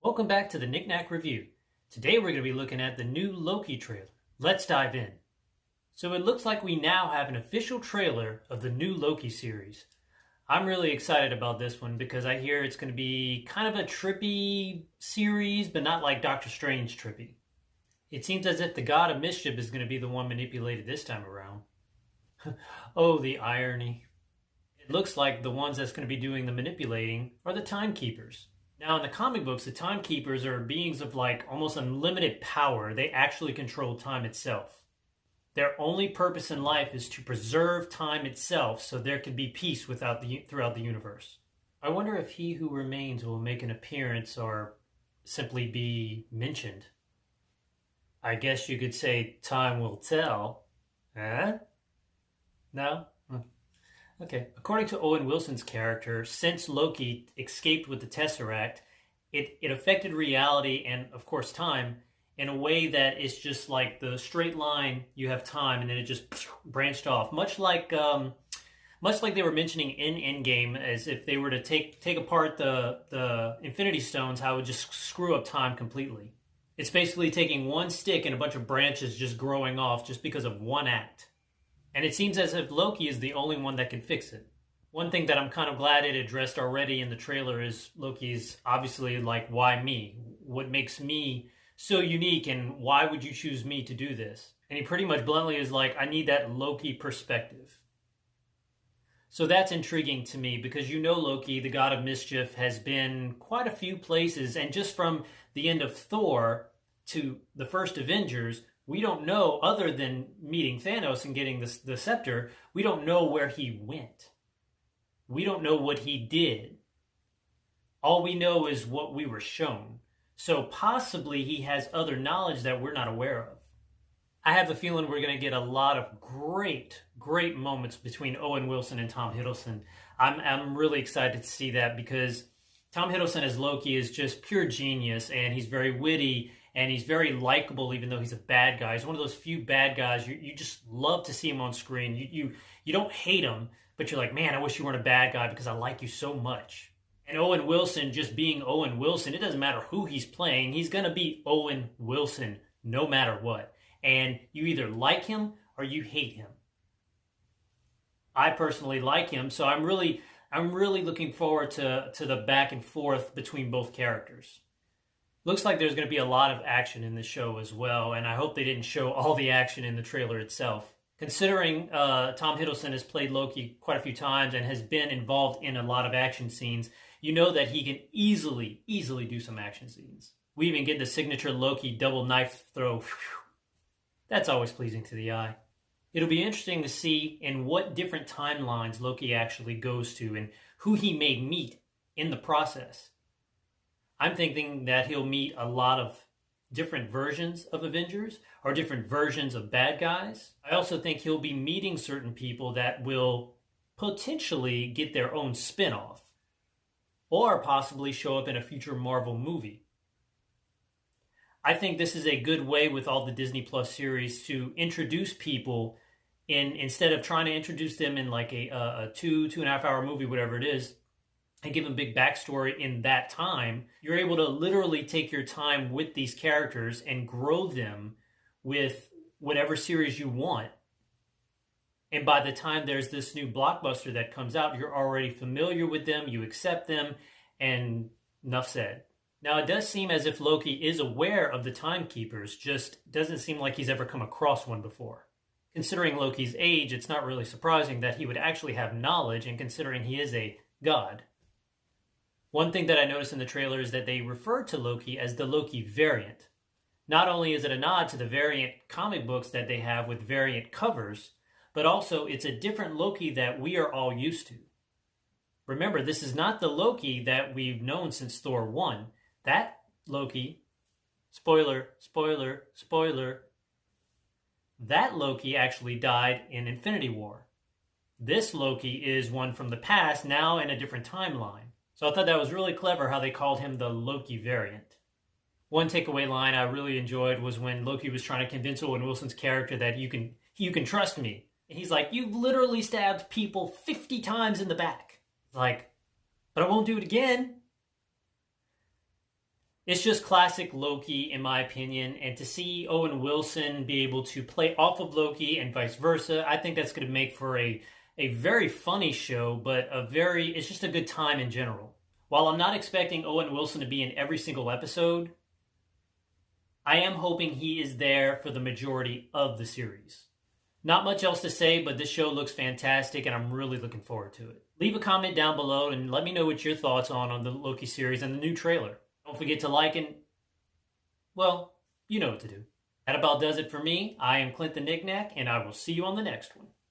Welcome back to the Knick-Knack Review. Today we're going to be looking at the new Loki trailer. Let's dive in. So it looks like we now have an official trailer of the new Loki series. I'm really excited about this one because I hear it's going to be kind of a trippy series, but not like Doctor Strange trippy. It seems as if the God of Mischief is going to be the one manipulated this time around. Oh, the irony. It looks like the ones that's going to be doing the manipulating are the timekeepers. Now, in the comic books, the timekeepers are beings of like almost unlimited power. They actually control time itself. Their only purpose in life is to preserve time itself so there can be peace throughout the universe. I wonder if He Who Remains will make an appearance or simply be mentioned. I guess you could say time will tell. Huh? No? Okay. According to Owen Wilson's character, since Loki escaped with the Tesseract, it affected reality and, of course, time in a way that it's just like the straight line. You have time, and then it just branched off, much like they were mentioning in Endgame, as if they were to take apart the Infinity Stones, how it would just screw up time completely. It's basically taking one stick and a bunch of branches just growing off just because of one act. And it seems as if Loki is the only one that can fix it. One thing that I'm kind of glad it addressed already in the trailer is Loki's obviously like, why me? What makes me so unique, and why would you choose me to do this? And he pretty much bluntly is like, I need that Loki perspective. So that's intriguing to me because Loki, the God of Mischief, has been quite a few places. And just from the end of Thor to the first Avengers, we don't know, other than meeting Thanos and getting the scepter, we don't know where he went. We don't know what he did. All we know is what we were shown. So possibly he has other knowledge that we're not aware of. I have the feeling we're going to get a lot of great moments between Owen Wilson and Tom Hiddleston. I'm really excited to see that because Tom Hiddleston as Loki is just pure genius, and he's very witty, and he's very likable, even though he's a bad guy. He's one of those few bad guys you just love to see him on screen. You don't hate him, but you're like, man, I wish you weren't a bad guy because I like you so much. And Owen Wilson just being Owen Wilson, it doesn't matter who he's playing. He's going to be Owen Wilson no matter what. And you either like him or you hate him. I personally like him, so I'm really looking forward to the back and forth between both characters. Looks like there's going to be a lot of action in the show as well, and I hope they didn't show all the action in the trailer itself. Considering Tom Hiddleston has played Loki quite a few times and has been involved in a lot of action scenes, you know that he can easily do some action scenes. We even get the signature Loki double knife throw. That's always pleasing to the eye. It'll be interesting to see in what different timelines Loki actually goes to and who he may meet in the process. I'm thinking that he'll meet a lot of different versions of Avengers or different versions of bad guys. I also think he'll be meeting certain people that will potentially get their own spin-off or possibly show up in a future Marvel movie. I think this is a good way with all the Disney Plus series to introduce people instead of trying to introduce them in like a 2.5 hour movie, whatever it is, and give them big backstory in that time. You're able to literally take your time with these characters and grow them with whatever series you want. And by the time there's this new blockbuster that comes out, you're already familiar with them, you accept them, and enough said. Now, it does seem as if Loki is aware of the timekeepers, just doesn't seem like he's ever come across one before. Considering Loki's age, it's not really surprising that he would actually have knowledge, and considering he is a god. One thing that I noticed in the trailer is that they refer to Loki as the Loki variant. Not only is it a nod to the variant comic books that they have with variant covers, but also it's a different Loki that we are all used to. Remember, this is not the Loki that we've known since Thor 1. That Loki, spoiler, that Loki actually died in Infinity War. This Loki is one from the past, now in a different timeline. So I thought that was really clever how they called him the Loki variant. One takeaway line I really enjoyed was when Loki was trying to convince Owen Wilson's character that you can trust me. And he's like, you've literally stabbed people 50 times in the back. It's like, but I won't do it again. It's just classic Loki, in my opinion, and to see Owen Wilson be able to play off of Loki and vice versa, I think that's going to make for a very funny show, but it's just a good time in general. While I'm not expecting Owen Wilson to be in every single episode, I am hoping he is there for the majority of the series. Not much else to say, but this show looks fantastic and I'm really looking forward to it. Leave a comment down below and let me know what your thoughts on the Loki series and the new trailer. Don't forget to like and, well, you know what to do. That about does it for me. I am Clint the Knickknack, and I will see you on the next one.